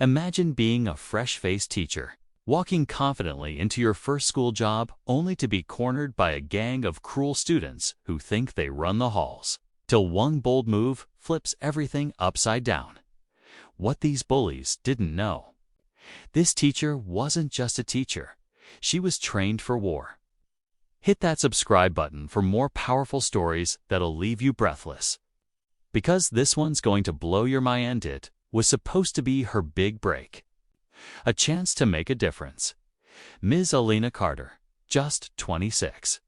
Imagine being a fresh-faced teacher, walking confidently into your first school job only to be cornered by a gang of cruel students who think they run the halls, till one bold move flips everything upside down. What these bullies didn't know. This teacher wasn't just a teacher. She was trained for war. Hit that subscribe button for more powerful stories that'll leave you breathless. Because this one's going to blow your mind. It was supposed to be her big break. A chance to make a difference. Ms. Alina Carter, just 26,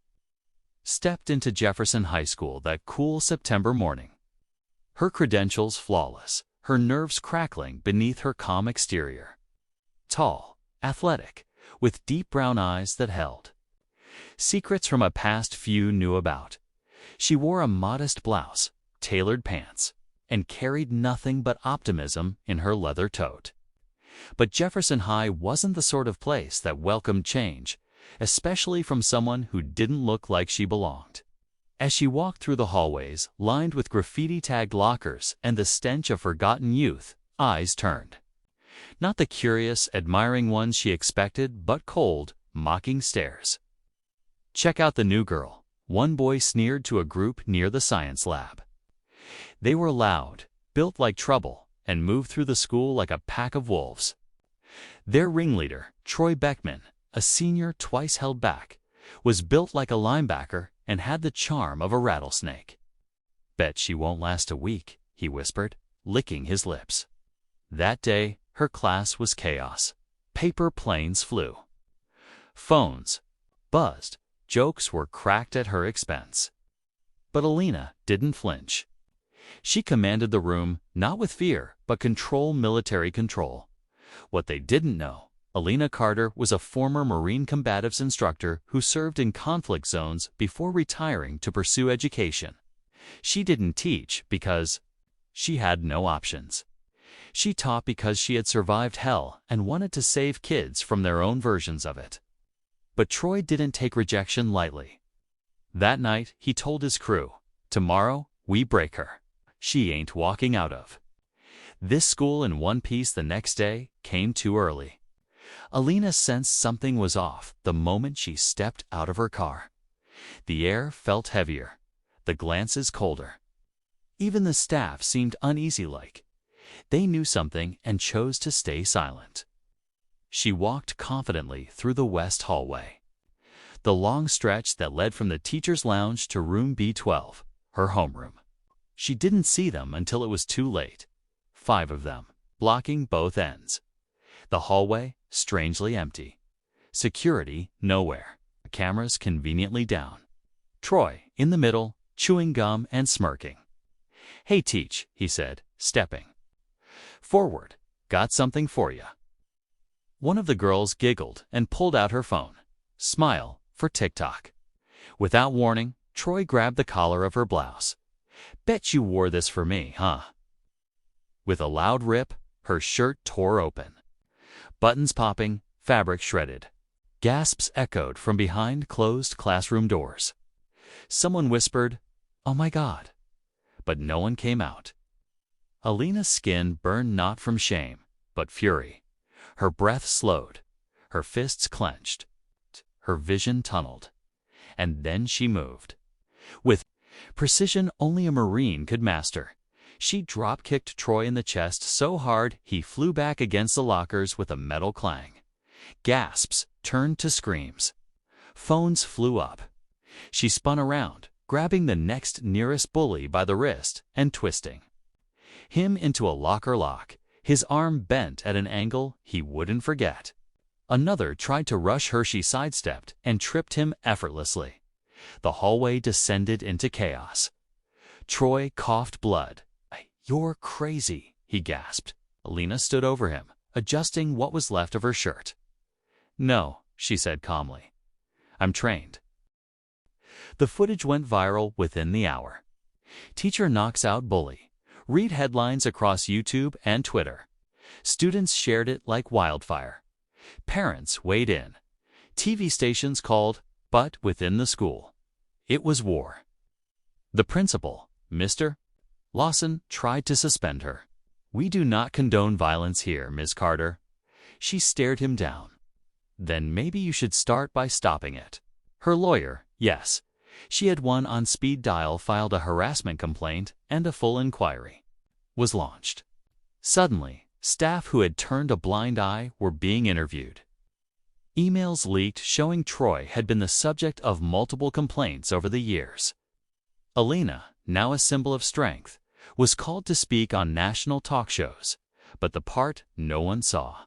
stepped into Jefferson High School that cool September morning. Her credentials flawless, her nerves crackling beneath her calm exterior. Tall, athletic, with deep brown eyes that held secrets from a past few knew about. She wore a modest blouse, tailored pants, and carried nothing but optimism in her leather tote. But Jefferson High wasn't the sort of place that welcomed change, especially from someone who didn't look like she belonged. As she walked through the hallways lined with graffiti-tagged lockers and the stench of forgotten youth, eyes turned. Not the curious, admiring ones she expected, but cold, mocking stares. "Check out the new girl," one boy sneered to a group near the science lab. They were loud, built like trouble, and moved through the school like a pack of wolves. Their ringleader, Troy Beckman, a senior twice held back, was built like a linebacker and had the charm of a rattlesnake. "Bet she won't last a week," he whispered, licking his lips. That day, her class was chaos. Paper planes flew. Phones buzzed. Jokes were cracked at her expense. But Alina didn't flinch. She commanded the room, not with fear, but military control. What they didn't know, Alina Carter was a former Marine combatives instructor who served in conflict zones before retiring to pursue education. She didn't teach because she had no options. She taught because she had survived hell and wanted to save kids from their own versions of it. But Troy didn't take rejection lightly. That night, he told his crew, "Tomorrow, we break her. She ain't walking out of this school in one piece." The next day came too early. Alina sensed something was off the moment she stepped out of her car. The air felt heavier, the glances colder. Even the staff seemed uneasy, like they knew something and chose to stay silent. She walked confidently through the west hallway, the long stretch that led from the teacher's lounge to room B12, her homeroom. She didn't see them until it was too late. 5 of them, blocking both ends. The hallway, strangely empty. Security, nowhere. Cameras conveniently down. Troy, in the middle, chewing gum and smirking. "Hey, Teach," he said, stepping forward. "Got something for ya." One of the girls giggled and pulled out her phone. Smile for TikTok. Without warning, Troy grabbed the collar of her blouse. "Bet you wore this for me, huh?" With a loud rip, her shirt tore open. Buttons popping, fabric shredded. Gasps echoed from behind closed classroom doors. Someone whispered, "Oh my God," but no one came out. Alina's skin burned not from shame, but fury. Her breath slowed, her fists clenched, her vision tunneled. And then she moved. With precision only a Marine could master, she drop-kicked Troy in the chest so hard he flew back against the lockers with a metal clang. Gasps turned to screams. Phones flew up. She spun around, grabbing the next nearest bully by the wrist and twisting him into a locker lock, his arm bent at an angle he wouldn't forget. Another tried to rush her. She sidestepped and tripped him effortlessly. The hallway descended into chaos. Troy coughed blood. "You're crazy," he gasped. Alina stood over him, adjusting what was left of her shirt. "No," she said calmly. "I'm trained." The footage went viral within the hour. Teacher knocks out bully. Read headlines across YouTube and Twitter. Students shared it like wildfire. Parents weighed in. TV stations called, but within the school, it was war. The principal, Mr. Lawson, tried to suspend her. "We do not condone violence here, Miss Carter." She stared him down. "Then maybe you should start by stopping it." Her lawyer, yes. She had won on speed dial, filed a harassment complaint, and a full inquiry was launched. Suddenly, staff who had turned a blind eye were being interviewed. Emails leaked showing Troy had been the subject of multiple complaints over the years. Alina, now a symbol of strength, was called to speak on national talk shows, but the part no one saw: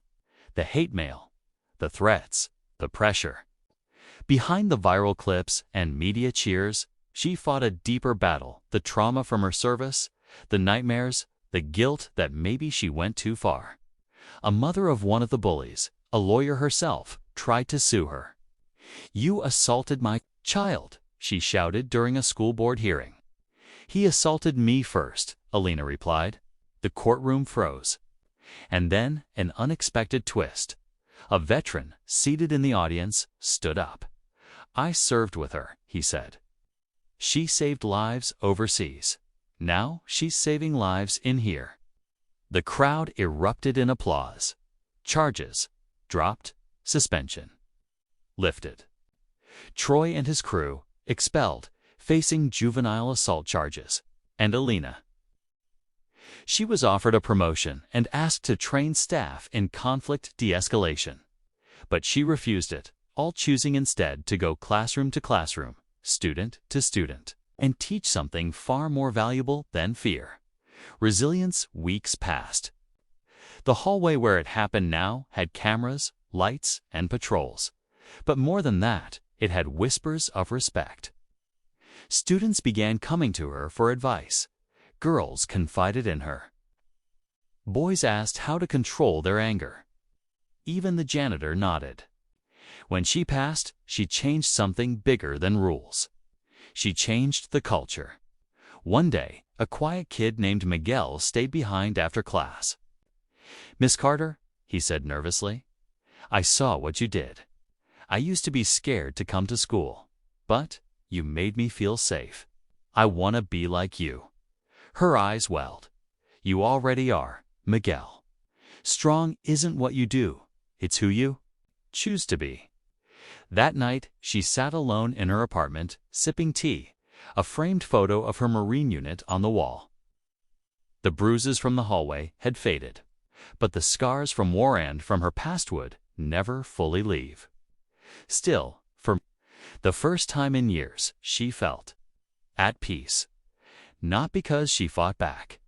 the hate mail, the threats, the pressure. Behind the viral clips and media cheers, she fought a deeper battle: the trauma from her service, the nightmares, the guilt that maybe she went too far. A mother of one of the bullies, a lawyer herself, tried to sue her. "You assaulted my child," she shouted during a school board hearing. "He assaulted me first," Alina replied. The courtroom froze. And then an unexpected twist. A veteran, seated in the audience, stood up. "I served with her," he said. "She saved lives overseas. Now she's saving lives in here." The crowd erupted in applause. Charges dropped, suspension lifted. Troy and his crew expelled, facing juvenile assault charges. And Alina, she was offered a promotion and asked to train staff in conflict de-escalation. But she refused it, all choosing instead to go classroom to classroom, student to student, and teach something far more valuable than fear: resilience. Weeks passed. The hallway where it happened now had cameras, lights, and patrols. But more than that, it had whispers of respect. Students began coming to her for advice. Girls confided in her. Boys asked how to control their anger. Even the janitor nodded. When she passed, she changed something bigger than rules. She changed the culture. One day, a quiet kid named Miguel stayed behind after class. "Miss Carter," he said nervously, "I saw what you did. I used to be scared to come to school, but you made me feel safe. I want to be like you." Her eyes welled. "You already are, Miguel. Strong isn't what you do, it's who you choose to be." That night, she sat alone in her apartment, sipping tea, a framed photo of her Marine unit on the wall. The bruises from the hallway had faded, but the scars from war and from her past would never fully leave. Still, for the first time in years, she felt at peace. Not because she fought back,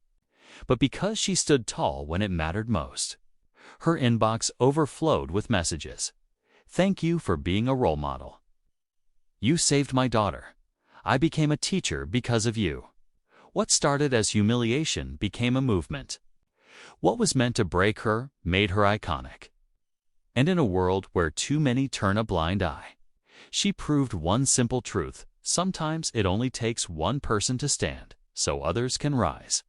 but because she stood tall when it mattered most. Her inbox overflowed with messages. "Thank you for being a role model. You saved my daughter. I became a teacher because of you." What started as humiliation became a movement. What was meant to break her made her iconic. And in a world where too many turn a blind eye, she proved one simple truth: sometimes it only takes one person to stand so others can rise.